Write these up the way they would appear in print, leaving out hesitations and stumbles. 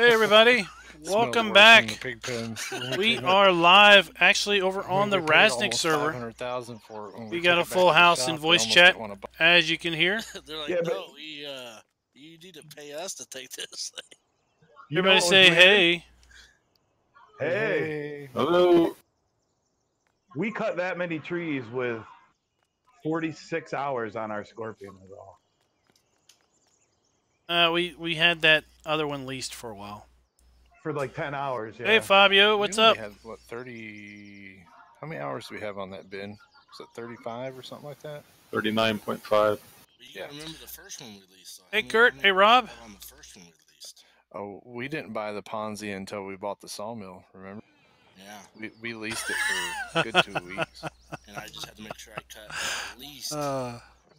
Hey everybody, Smelled welcome worse than the back. pig pens. We are live, actually over When on the we paid Rasnik almost server. 500,000 for it. When We we got took a it back full to the house in shop, they voice almost chat, didn't want to buy. as you can hear. They're like, Yeah, but no, you need to pay us to take this thing. you know Everybody what was say weird? hey. Hey, Hello. we cut that many trees with 46 hours on our Scorpion is all. We had that other one leased for a while. For like 10 hours, yeah. Hey Fabio, We what's only up? had, what, 30... How many hours do we have on that bin? Was it 35 or something like that? 39.5. But you Yeah. gotta remember the first one we leased. So Hey Kurt, hey Rob. On the first one we leased. Oh, we didn't buy the Ponzi until we bought the sawmill, remember? Yeah. We leased it for a good 2 weeks. And I just had to make sure I cut at least,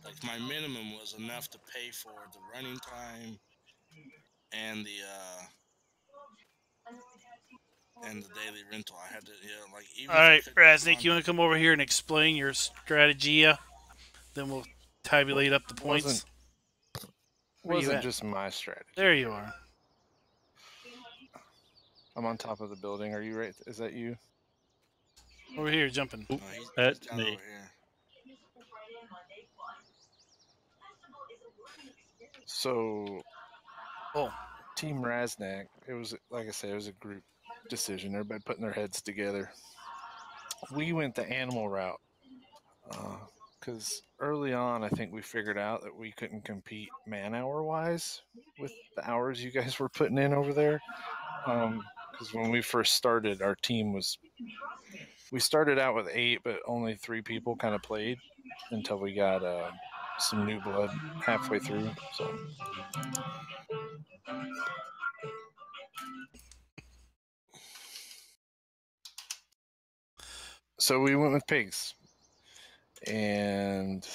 like my minimum was enough to pay for the running time and the daily rental. I had to, like even. All right, Rasnik, you want to come over here and explain your strategy? Then we'll tabulate up the points. Wasn't just my strategy. There you are. I'm on top of the building. Are you right? Is that you? Over here, jumping. No, That's down me. over here. So, Oh, Team Raznak, it was, like I said, it was a group decision. Everybody putting their heads together. We went the animal route because early on, I think we figured out that we couldn't compete man-hour wise with the hours you guys were putting in over there. Because when we first started, our team we started out with 8, but only 3 people kind of played until we got some new blood halfway through. So we went with pigs, and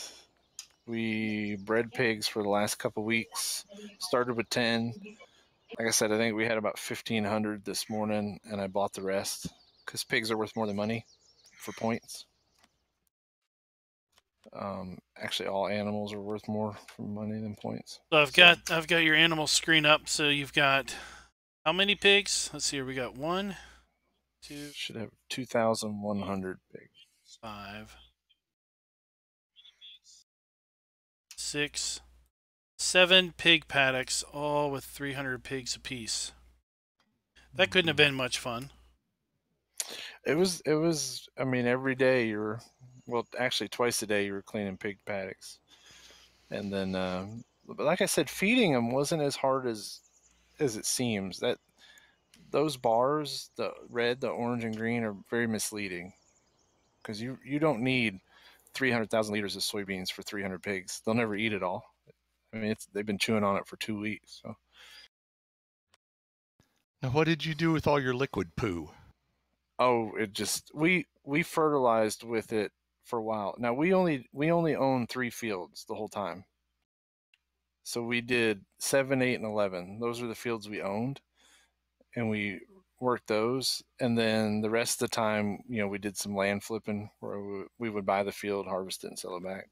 we bred pigs for the last couple weeks. Started with 10. Like I said, I think we had about 1,500 this morning, and I bought the rest because pigs are worth more than money for points. Actually, all animals are worth more for money than points. so I've got your animal screen up. So you've got how many pigs? Let's see here. We got 1, 2, Should have 2,100 pigs. 5, 6, 7 pig paddocks, all with 300 pigs apiece. That couldn't have been much fun. It was. I mean, every day actually twice a day you were cleaning pig paddocks, and then, but like I said, feeding them wasn't as hard as it seems. That those bars, the red, the orange, and green, are very misleading because you don't need 300,000 liters of soybeans for 300 pigs. They'll never eat it all. I mean, they've been chewing on it for 2 weeks. So. Now, what did you do with all your liquid poo? Oh, it just we fertilized with it for a while. Now we only own 3 fields the whole time. So we did 7, 8, and 11. Those are the fields we owned, and we worked those. And then the rest of the time, we did some land flipping where we would buy the field, harvest it, and sell it back.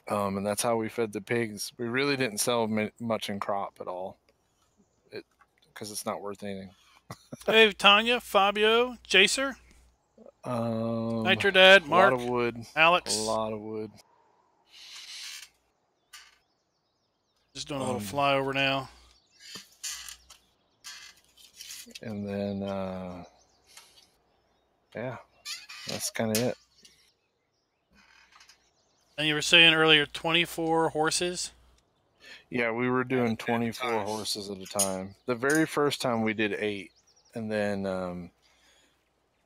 And that's how we fed the pigs. We really didn't sell much in crop at all, because it's not worth anything. Hey, Tanya, Fabio, Jacer, Nitrodad, Mark, a lot of wood, Alex. A lot of wood. Just doing a little flyover now. And then, yeah, that's kind of it. And you were saying earlier 24 horses? Yeah, we were doing 24 horses at a time. The very first time we did 8. And then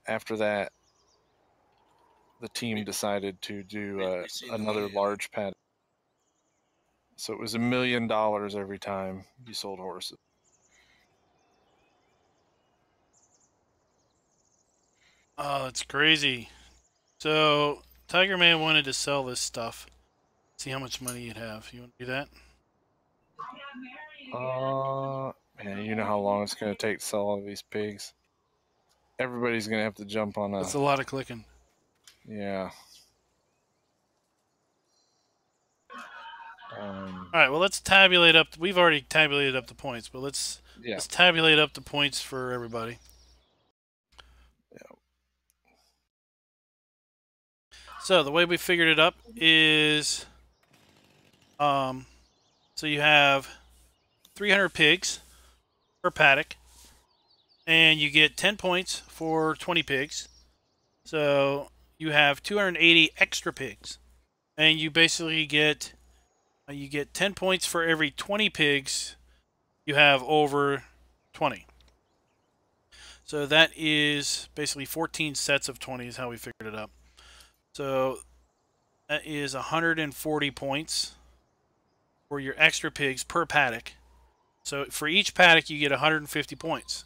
after that, the team decided to do another large paddock. So it was $1 million every time you sold horses. Oh, that's crazy. So Tiger Man wanted to sell this stuff. See how much money you'd have. You want to do that? Man, you know how long it's going to take to sell all these pigs. Everybody's going to have to jump on That's a lot of clicking. Yeah. All right. Well, let's tabulate up. We've already tabulated up the points, but let's tabulate up the points for everybody. Yeah. So the way we figured it up is, so you have 300 pigs per paddock, and you get 10 points for 20 pigs. So you have 280 extra pigs, and you basically get 10 points for every 20 pigs you have over 20. So that is basically 14 sets of 20 is how we figured it up. So that is 140 points for your extra pigs per paddock. So for each paddock, you get 150 points.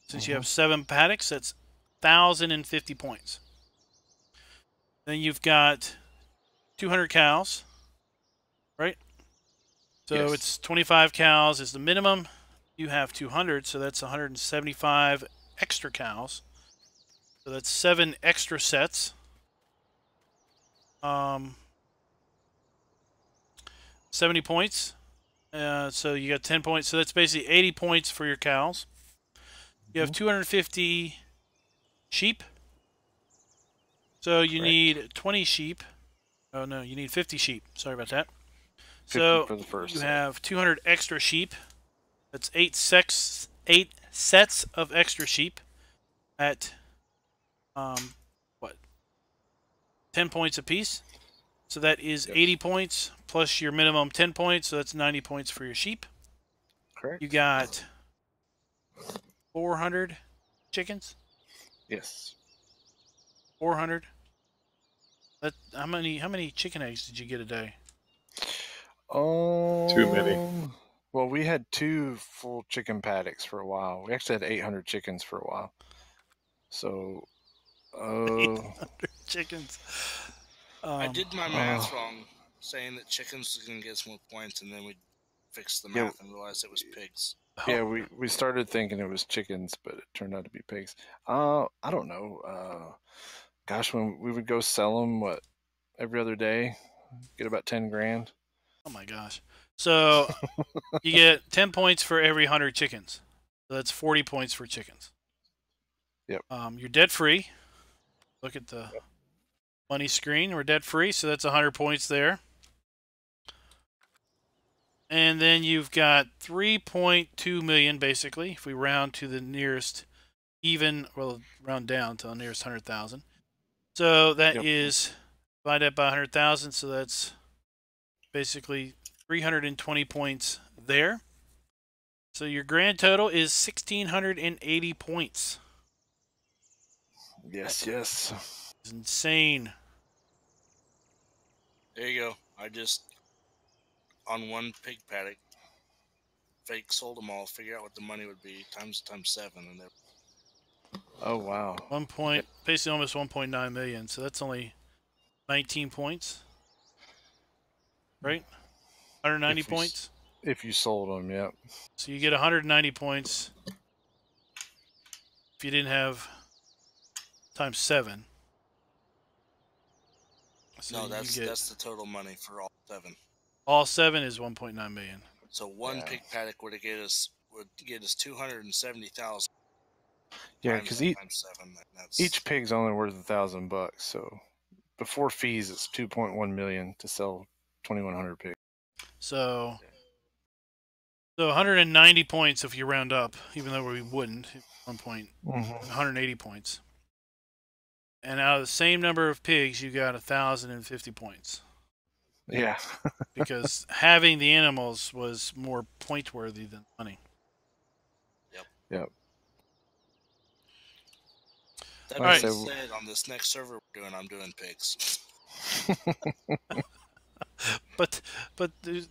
Since you have 7 paddocks, that's 1,050 points. Then you've got 200 cows, right? So it's 25 cows is the minimum. You have 200, so that's 175 extra cows. So that's 7 extra sets. 70 points. So you got 10 points. So that's basically 80 points for your cows. You have 250 sheep. So you need 20 sheep. Oh, no, you need 50 sheep. Sorry about that. So for the first you set. have 200 extra sheep. That's 8 sets of extra sheep at, 10 points apiece. So that is 80 points plus your minimum 10 points. So that's 90 points for your sheep. Correct. You got 400 chickens. Yes. 400. How many chicken eggs did you get a day? Too many. Well, we had 2 full chicken paddocks for a while. We actually had 800 chickens for a while. So, 800 chickens. I did my math wrong, saying that chickens was going to get us more points, and then we fixed the math and realized it was pigs. Yeah, we started thinking it was chickens, but it turned out to be pigs. I don't know. Gosh, when we would go sell them, every other day, get about 10 grand. Oh my gosh! So you get 10 points for every 100 chickens. So that's 40 points for chickens. Yep. You're debt free. Look at the money screen. We're debt free, so that's 100 points there. And then you've got 3.2 million basically. If we round to the nearest round down to the nearest 100,000. So that is divided by 100,000. So that's basically 320 points there. So your grand total is 1,680 points. Yes. It's insane. There you go. I just, on one pig paddock, fake sold them all, figure out what the money would be, times 7, and they're... Oh, wow. Basically almost 1.9 million. So that's only 19 points. Right? 190 points? If you sold them, yep. So you get 190 points if you didn't have times 7. So no, that's the total money for all 7. All 7 is 1.9 million. So one pig paddock would get us 270,000. Yeah, because each pig's only worth $1,000. So before fees, it's 2.1 million to sell 2,100 pigs. So 190 points if you round up, even though we wouldn't. 180 points. And out of the same number of pigs, you got 1,050 points. Yeah. Because having the animals was more point worthy than money. Yep. That being said, on this next server we're doing, I'm doing pigs. but the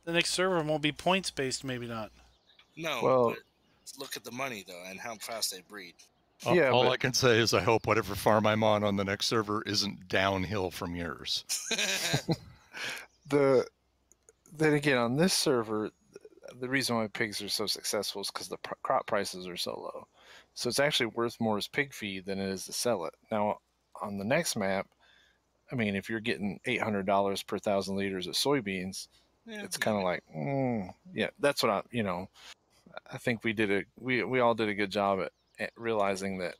next server won't be points based, maybe not. No, well, but look at the money though, and how fast they breed. All I can say is I hope whatever farm I'm on the next server isn't downhill from yours. Then again, on this server, the reason why pigs are so successful is because the crop prices are so low. So it's actually worth more as pig feed than it is to sell it. Now, on the next map, I mean, if you're getting $800 per 1,000 liters of soybeans, it's kind of like, yeah, that's what I think we all did a good job at realizing that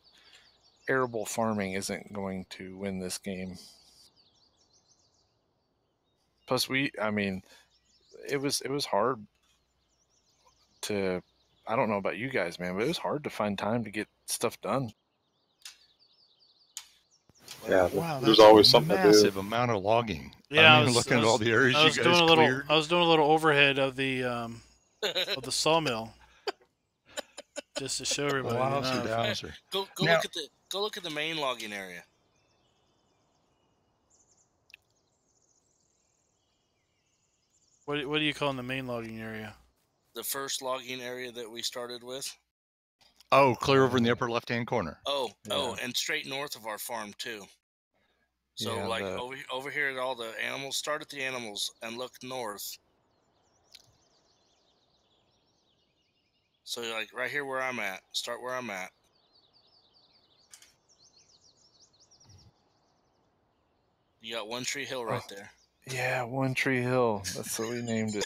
arable farming isn't going to win this game. Plus, I mean, it was hard to, I don't know about you guys, man, but it was hard to find time to get stuff done. Yeah, Wow, there's that's always a something to do. massive amount of logging. Yeah, I mean, looking at all the areas you guys cleared. I was doing a little overhead of the sawmill, just to show everybody. Wowzer, dowser. Go Now- look at the main logging area. What are you calling the main logging area? The first logging area that we started with. Oh, clear over in the upper left-hand corner. Oh, and straight north of our farm too. So Yeah, over here at all the animals, start at the animals and look north. So like right here where I'm at, start where I'm at. You got One Tree Hill right there. Yeah, One Tree Hill. That's what we named it.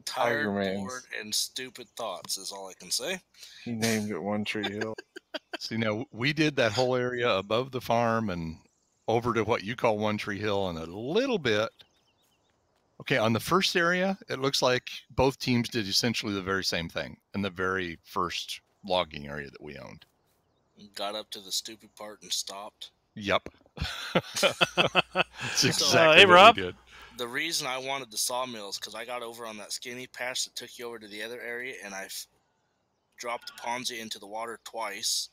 Tired, Man's. bored, and stupid thoughts is all I can say. He named it One Tree Hill. See, now we did that whole area above the farm and over to what you call One Tree Hill and a little bit. Okay, on the first area, it looks like both teams did essentially the very same thing in the very first logging area that we owned. Got up to the stupid part and stopped. Yep. That's So, exactly hey, what Rob. we did. The reason I wanted the sawmills because I got over on that skinny patch that took you over to the other area, and I dropped the Ponzi into the water twice,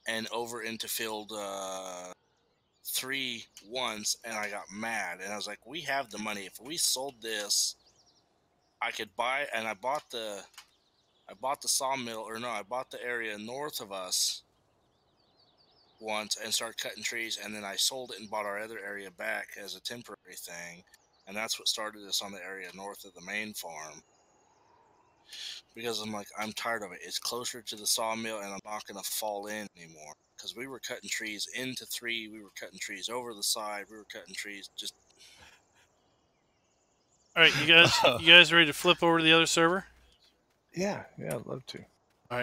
and over into field 3 once, and I got mad, and I was like, "We have the money. If we sold this, I could buy." And I bought the sawmill, or no, I bought the area north of us once and started cutting trees, and then I sold it and bought our other area back as a temporary thing. And that's what started us on the area north of the main farm. Because I'm like, I'm tired of it. It's closer to the sawmill, and I'm not going to fall in anymore. Because we were cutting trees into 3. We were cutting trees over the side. We were cutting trees just... All right, you guys ready to flip over to the other server? Yeah, I'd love to. All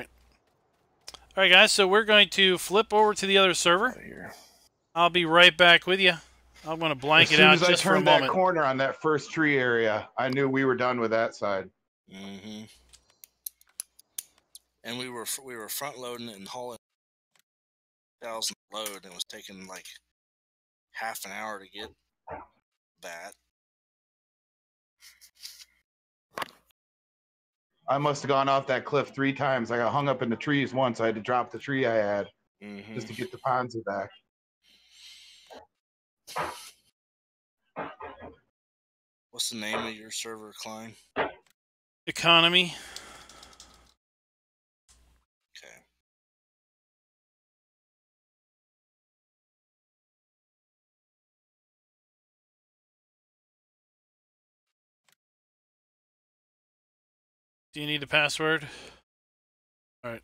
right, guys. So we're going to flip over to the other server. Out of here. I'll be right back with you. I'm going to blank As it soon out as I just for a turned that moment. corner on that first tree area, I knew we were done with that side. Mm-hmm. And we were front loading and hauling 1,000 load, and it was taking like half an hour to get that. I must have gone off that cliff 3 times. I got hung up in the trees once. I had to drop the tree I had just to get the Ponzi back. What's the name of your server, Klein? Economy. Okay. Do you need the password? All right.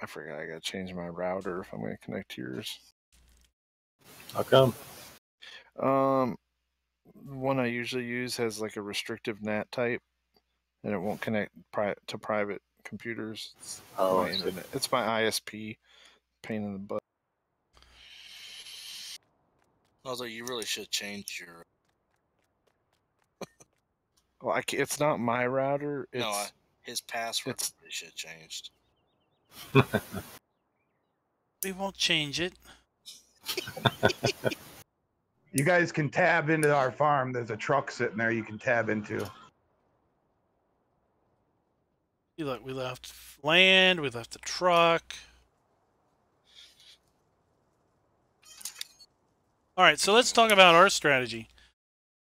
I forgot I got to change my router if I'm going to connect to yours. How come? One I usually use has like a restrictive NAT type, and it won't connect to private computers. Oh, my I see. internet. It's my ISP. Pain in the butt. Although you really should change your... Well, it's not my router. It's No, his password it's- really should have changed. We won't change it. You guys can tab into our farm. There's a truck sitting there you can tab into. Look, we left land. We left the truck. All right, so let's talk about our strategy.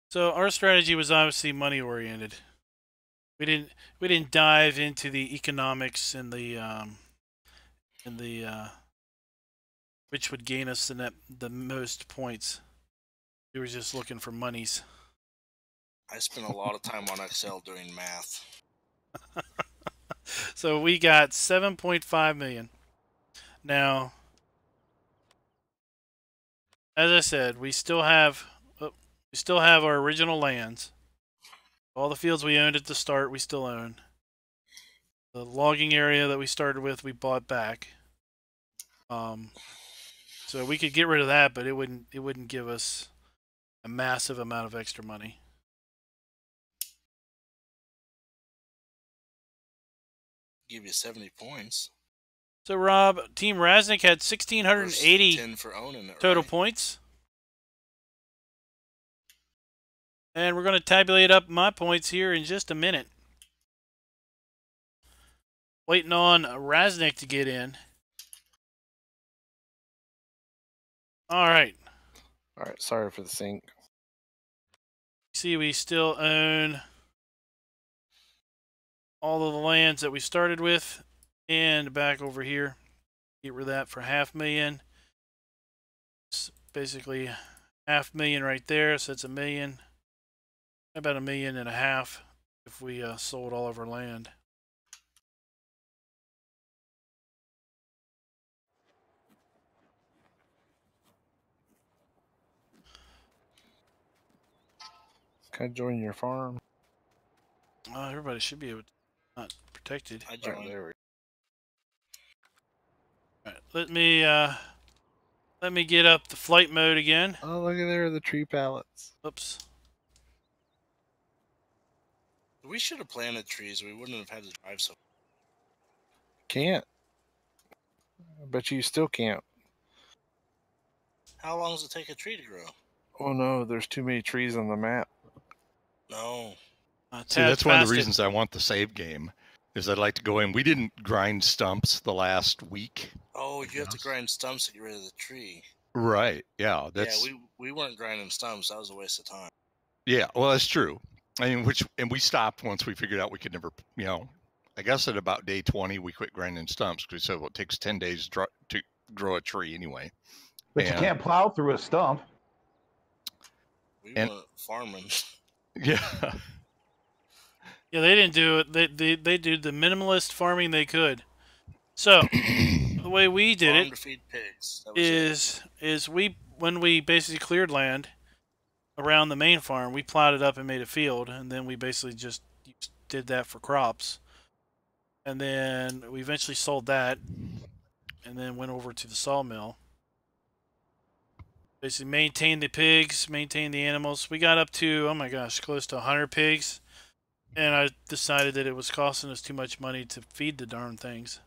So our strategy was obviously money oriented. We didn't dive into the economics and the which would gain us the most points. We were just looking for monies. I spent a lot of time on Excel doing math. So we got 7.5 million. Now, as I said, we still have our original lands. All the fields we owned at the start, we still own. The logging area that we started with, we bought back. So we could get rid of that, but it wouldn't give us a massive amount of extra money. Give you 70 points. So Rob, Team Raznik had Versus 1,680 10 for owning it, total right? points. And we're going to tabulate up my points here in just a minute. Waiting on Raznik to get in. All right. All right. Sorry for the sync. See, we still own all of the lands that we started with. And back over here, get rid of that for 500,000. It's basically 500,000 right there, so it's $1 million. About $1.5 million if we sold all of our land. Can I join your farm? Everybody should be able to, not protected. I All joined. right, there we go. All right, let me get up the flight mode again. Oh, look at there, the tree pallets. Oops. We should have planted trees. We wouldn't have had to drive so. Can't. But you still can't. How long does it take a tree to grow? Oh no, there's too many trees on the map. No. See, that's one of the reasons I want the save game, is I'd like to go in. We didn't grind stumps the last week. Oh, you have to grind stumps to get rid of the tree. Right. Yeah. That's. Yeah, we weren't grinding stumps. That was a waste of time. Yeah. Well, that's true. I mean, and we stopped once we figured out we could never. I guess at about day 20 we quit grinding stumps because we said, well, it takes 10 days to grow a tree anyway. But you can't plow through a stump. We weren't farming. Yeah. Yeah, they didn't do it. They did the minimalist farming they could. So the way we did Farm it to feed pigs. That was is when we basically cleared land around the main farm, we plowed it up and made a field, and then we basically just did that for crops. And then we eventually sold that, and then went over to the sawmill. Basically maintained the pigs, maintained the animals. We got up to, oh my gosh, close to 100 pigs. And I decided that it was costing us too much money to feed the darn things.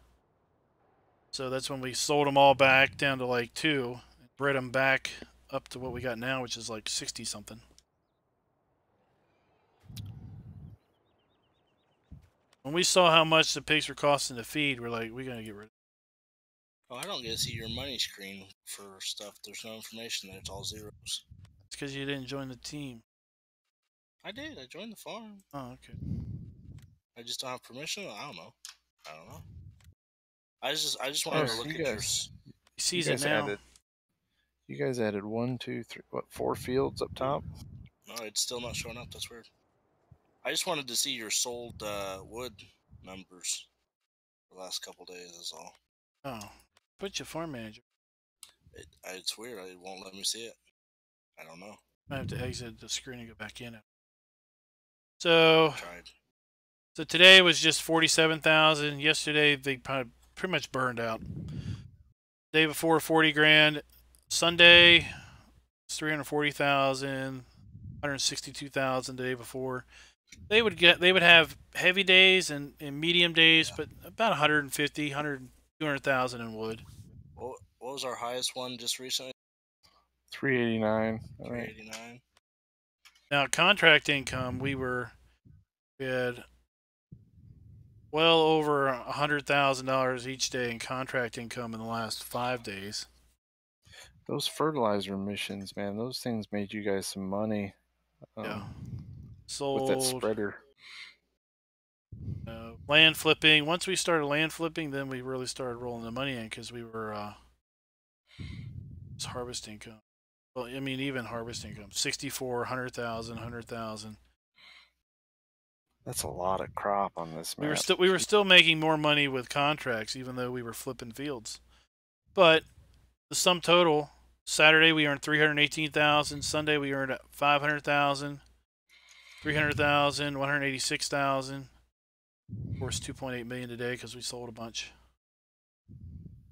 So that's when we sold them all back down to like 2. And bred them back up to what we got now, which is like 60 something. When we saw how much the pigs were costing to feed, we're like, we gotta get rid of it. Oh, I don't get to see your money screen for stuff. There's no information there. It's all zeros. It's because you didn't join the team. I did. I joined the farm. Oh, okay. I just don't have permission. I don't know. I just wanted to look at yours. He sees it now. You guys added 1, 2, 3, 4 fields up top? No, it's still not showing up. That's weird. I just wanted to see your sold wood numbers the last couple days. That's all. Oh, put your farm manager. It's weird. It won't let me see it. I don't know. I have to exit the screen and go back in it. So today was just 47,000. Yesterday they pretty much burned out. Day before 40 grand. Sunday it's 340,000. 162,000 the day before. They would have heavy days and medium days, but about 150, 200,000 in wood. What was our highest one just recently? 389. 389. Now contract income, we had well over $100,000 each day in contract income in the last 5 days. Those fertilizer missions, man, those things made you guys some money. Yeah. Sold with that spreader. Land flipping. Once we started land flipping, then we really started rolling the money in because we were it's harvest income. Well, I mean, even harvest income, 64, 100,000, 100,000. That's a lot of crop on this map. We were still making more money with contracts, even though we were flipping fields. But the sum total: Saturday we earned 318,000. Sunday we earned 500,000, 300,000, 186,000. Of course, 2.8 million today because we sold a bunch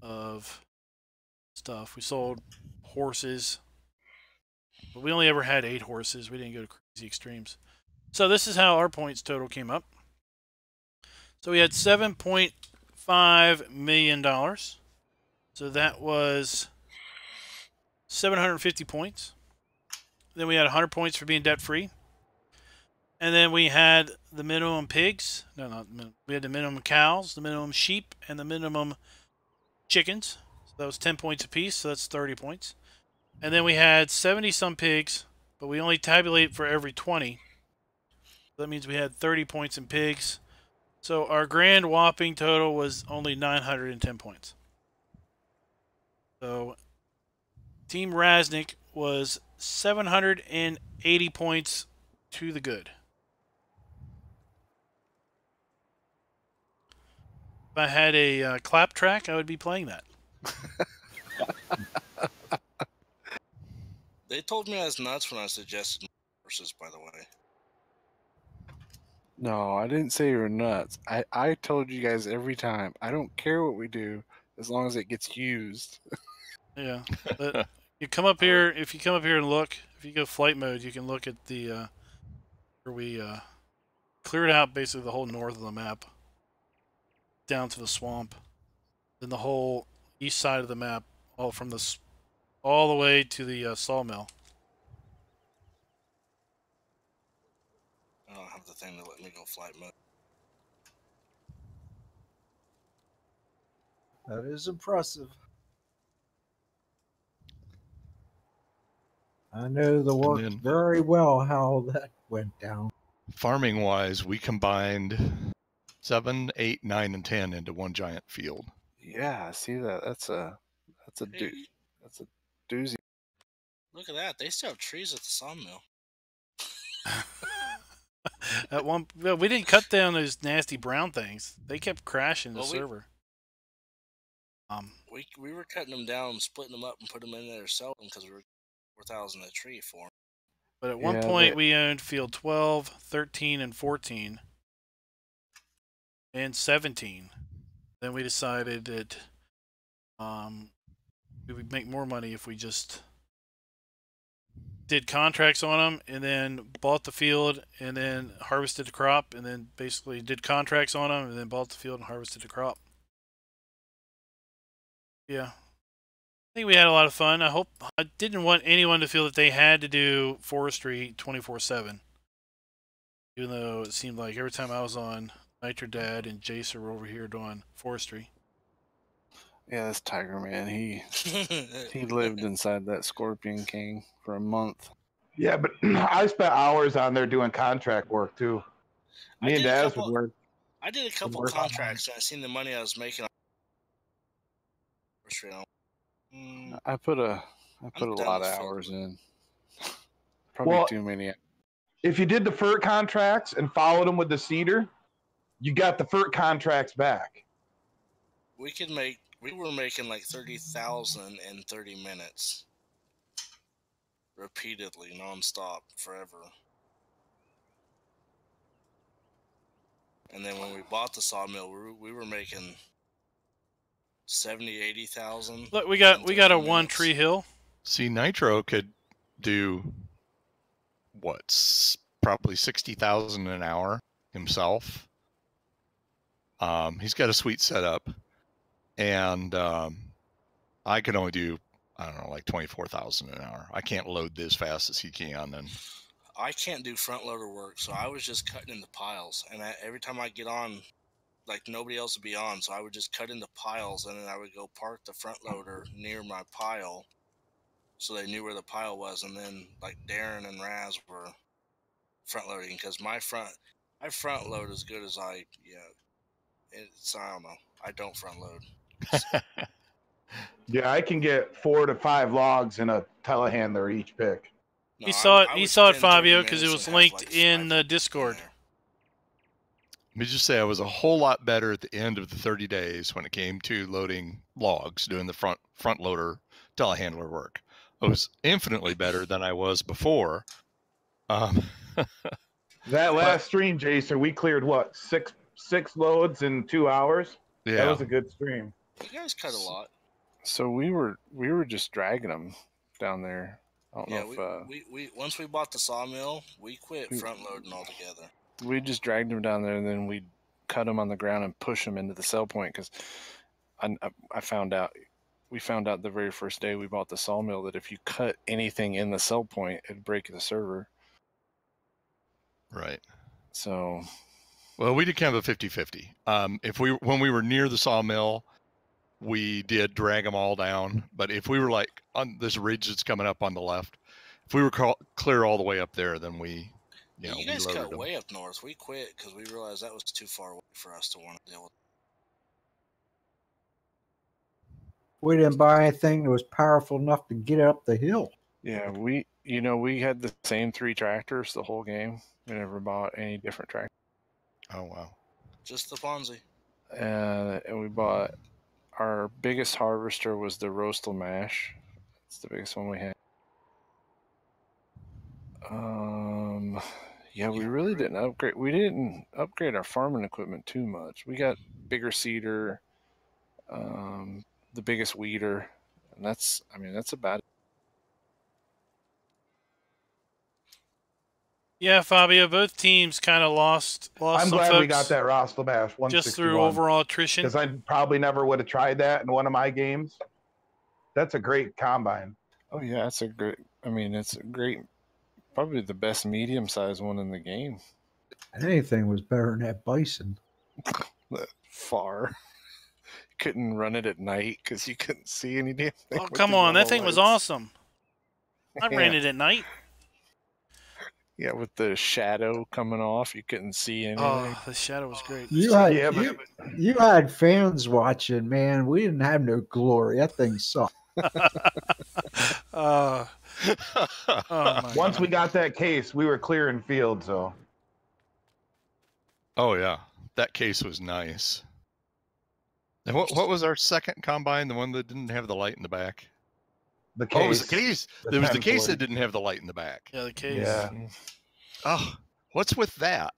of stuff. We sold horses, but we only ever had 8 horses. We didn't go to crazy extremes. So this is how our points total came up. So we had $7.5 million. So that was 750 points. Then we had 100 points for being debt free. And then we had the minimum pigs. No, not minimum. We had the minimum cows, the minimum sheep, and the minimum chickens. So that was 10 points apiece. So that's 30 points. And then we had 70 some pigs, but we only tabulate for every 20. So that means we had 30 points in pigs. So our grand whopping total was only 910 points. So Team Raznik was 780 points to the good. If I had a clap track, I would be playing that. They told me I was nuts when I suggested horses, by the way. No, I didn't say you're nuts. I told you guys every time. I don't care what we do as long as it gets used. Yeah, but you come up here. If you come up here and look, if you go flight mode, you can look at the where we cleared out basically the whole north of the map down to the swamp, then the whole east side of the map, all the way to the sawmill. I don't have the thing to let me go flight mode. That is impressive. I know the work very well how that went down. Farming wise, we combined 7, 8, 9, and 10 into one giant field. Yeah, I see that. That's a doozy. Look at that. They still have trees at the sawmill. At one, we didn't cut down those nasty brown things. They kept crashing the server. We were cutting them down, splitting them up, and putting them in there, selling them because we were 4,000 a tree for them. But at one point, we owned field 12, 13, and 14, and 17. Then we decided that we would make more money if we just did contracts on them and then bought the field and then harvested the crop and then basically did contracts on them and then bought the field and harvested the crop. Yeah. I think we had a lot of fun. I didn't want anyone to feel that they had to do forestry 24/7. Even though it seemed like every time I was on, Nitro Dad and Jason were over here doing forestry. Yeah, this Tiger Man, he lived inside that Scorpion King for a month. Yeah, but I spent hours on there doing contract work too. Me and Daz would work. I did a couple contracts and I seen the money I was making on forestry. I put a lot of hours in. Probably too many. If you did the FERT contracts and followed them with the cedar, you got the FERT contracts back. We were making like 30,000 in 30 minutes. Repeatedly, nonstop, forever. And then when we bought the sawmill, we were making 70, 80,000. Look, we got a one tree hill. See, Nitro could do probably 60,000 an hour himself. He's got a sweet setup, and I could only do, I don't know, like 24,000 an hour. I can't load this fast as he can, and I can't do front loader work, so I was just cutting into piles. And every time I get on, like nobody else would be on, so I would just cut into piles, and then I would go park the front loader near my pile, so they knew where the pile was. And then like Darren and Raz were front loading because my front load as good as I don't know. I don't front load. Yeah, I can get 4 to 5 logs in a telehandler each pick. No, he saw it, Fabio, because it was linked in the Discord. Let me just say I was a whole lot better at the end of the 30 days when it came to loading logs, doing the front loader telehandler work. I was infinitely better than I was before. That last stream, Jason, we cleared what, six loads in 2 hours? Yeah. That was a good stream. You guys cut a lot. So we were just dragging them down there. I don't know if we once we bought the sawmill, we quit front loading altogether. we just dragged them down there, and then we cut them on the ground and push them into the sell point, because I found out. We found out the very first day we bought the sawmill that if you cut anything in the sell point, it'd break the server. Right. So, well, we did kind of a 50-50. When we were near the sawmill, we did drag them all down. But if we were like on this ridge that's coming up on the left, if we were clear all the way up there, then we, you guys we cut them. way up north. We quit because we realized that was too far away for us to want to deal with. We didn't buy anything that was powerful enough to get up the hill. yeah, we had the same 3 tractors the whole game. We never bought any different tractors. Oh, wow. Just the Ponzi. And we bought, our biggest harvester was the Roastal Mash. It's the biggest one we had. Yeah, we really didn't upgrade. We didn't upgrade our farming equipment too much. We got bigger seeder, the biggest weeder, and that's about it. Yeah, Fabio, both teams kind of lost I'm some glad folks we got that Rostel Bash 161. just through overall attrition. Because I probably never would have tried that in one of my games. That's a great combine. Oh yeah, it's a great. I mean, it's a great. Probably the best medium-sized one in the game. Anything was better than that bison. Far. You couldn't run it at night because you couldn't see any damn thing. Oh, come on. That thing was awesome. I ran it at night. Yeah, with the shadow coming off, you couldn't see anything. Oh, the shadow was great. You had fans watching, man. We didn't have no glory. That thing sucked. Once we got that case, we were clearing field, so. Oh, yeah. That case was nice. And what was our second combine? The one that didn't have the light in the back? The case. Oh, it was the case. There was the case that didn't have the light in the back. Yeah, the case. Yeah. Oh, what's with that?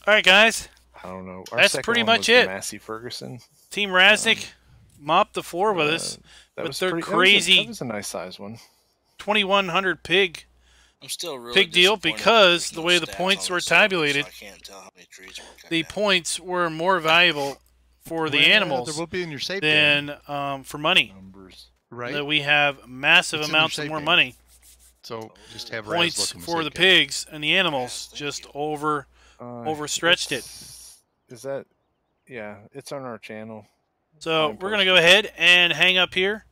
All right, guys. I don't know. That's pretty much it. Massey Ferguson. Team Raznick mopped the floor with us with their crazy. That was a nice size one. 2,100 pig. I'm still really pig deal because the way the stats points on were the server, tabulated, so I can't tell how many trees were cut the down. points were more valuable for the animals There will be in your save than for money. Numbers. Right. That we have massive It's in your amounts of save more game. money. So just have Points Raz look in for the save game. pigs and the animals Yes, just thank overstretched it. Is that? Yeah, it's on our channel. So Fine we're gonna post. go ahead and hang up here.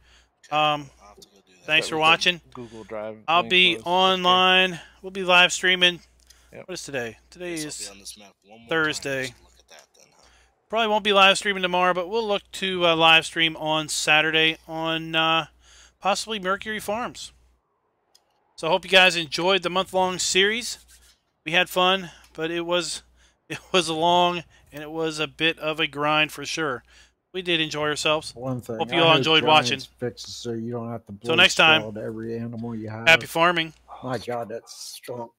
I'll have to go do that. Thanks That for was the watching. Google Drive. I'll link be was. online. We'll be live streaming. Yep. What is today? Today Guess is I'll be on this map one more Thursday. time just to look at that then, huh? probably won't be live streaming tomorrow, but we'll look to live stream on Saturday on possibly Mercury Farms. So I hope you guys enjoyed the month-long series. We had fun, but it was long and it was a bit of a grind for sure. We did enjoy ourselves. One thing. Hope you all enjoyed watching. Fixes so you don't have to So next time, every animal you have. Happy farming. My God, that's strong.